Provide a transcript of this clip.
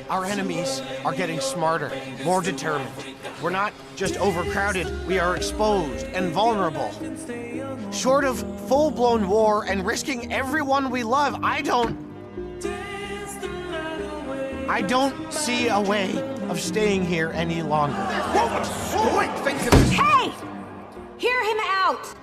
Our enemies are getting smarter, more determined. We're not just overcrowded, we are exposed and vulnerable. Short of full-blown war and risking everyone we love, I don't see a way of staying here any longer. Hey! Hear him out!